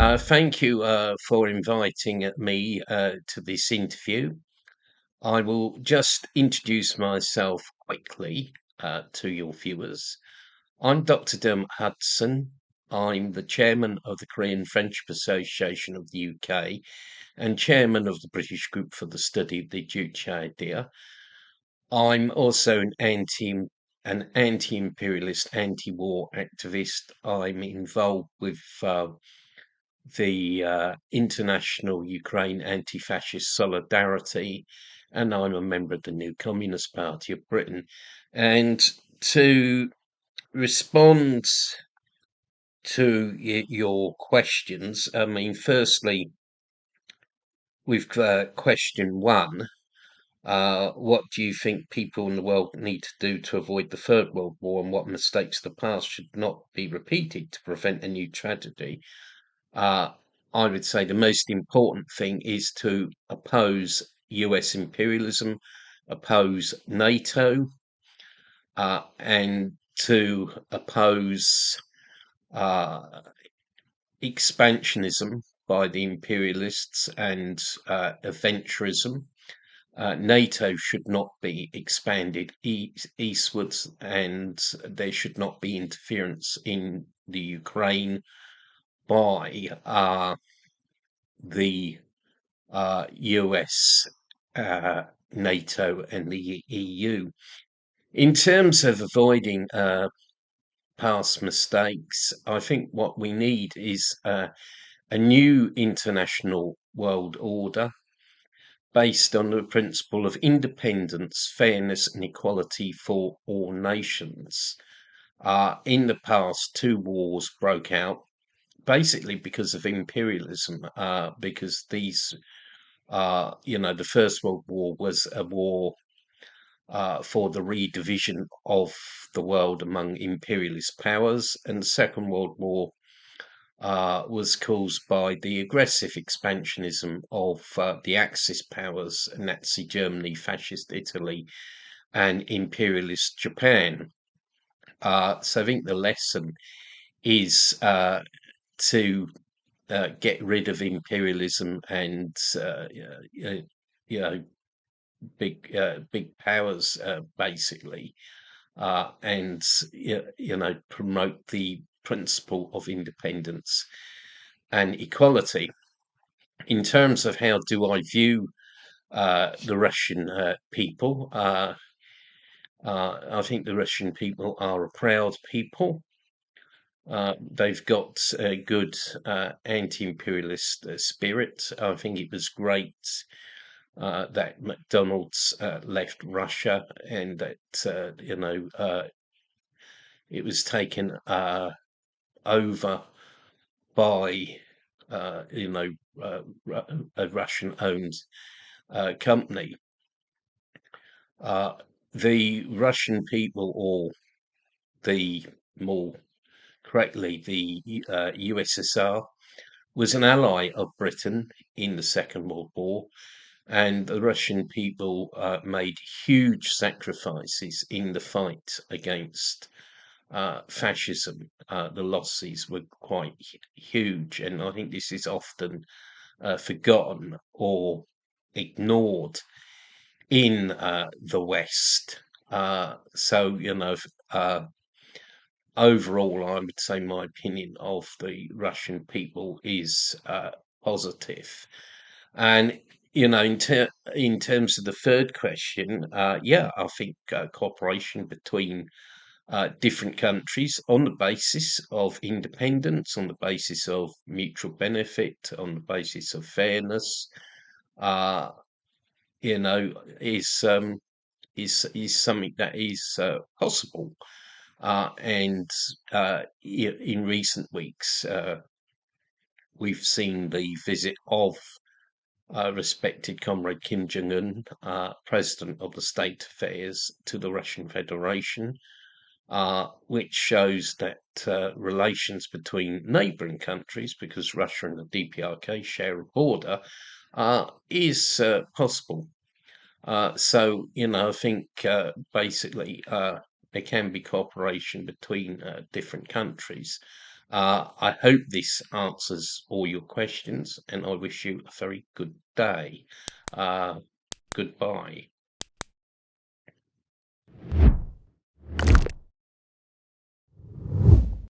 Thank you for inviting me to this interview. I will just introduce myself quickly to your viewers. I'm Dr. Dermot Hudson. I'm the chairman of the Korean Friendship Association of the UK and chairman of the British Group for the Study of the tragedies. I'm also an anti-imperialist, anti-war activist. I'm involved with the International Ukraine Anti-Fascist Solidarity, and I'm a member of the New Communist Party of Britain. And to respond to your questions, I mean, firstly, with question one, what do you think people in the world need to do to avoid the Third World War, and what mistakes of the past should not be repeated to prevent a new tragedy? Uh, I would say the most important thing is to oppose US imperialism, oppose NATO, and to oppose uh, expansionism by the imperialists and adventurism. NATO should not be expanded eastwards, and there should not be interference in the Ukraine by the US, NATO, and the EU. In terms of avoiding past mistakes, I think what we need is a new international world order based on the principle of independence, fairness, and equality for all nations. In the past, two wars broke out basically because of imperialism, because these the First World War was a war for the redivision of the world among imperialist powers, and the Second World War was caused by the aggressive expansionism of the Axis powers, Nazi Germany, Fascist Italy, and imperialist Japan. So I think the lesson is to get rid of imperialism and you know big powers basically, and promote the principle of independence and equality. In terms of how do I view the Russian people, I think the Russian people are a proud people. They've got a good anti-imperialist spirit. I think it was great that McDonald's left Russia, and that it was taken over by a Russian-owned company. The Russian people, or the more correctly, the USSR, was an ally of Britain in the Second World War, and the Russian people made huge sacrifices in the fight against fascism. The losses were quite huge, and I think this is often forgotten or ignored in the West. Overall, I would say my opinion of the Russian people is positive. And in terms of the third question, yeah, I think cooperation between different countries on the basis of independence, on the basis of mutual benefit, on the basis of fairness, uh, is is something that is possible. And in recent weeks, we've seen the visit of respected comrade Kim Jong-un, President of the State Affairs, to the Russian Federation, which shows that relations between neighbouring countries, because Russia and the DPRK share a border, is possible. I think basically there can be cooperation between different countries. I hope this answers all your questions, and I wish you a very good day. Uh, Goodbye.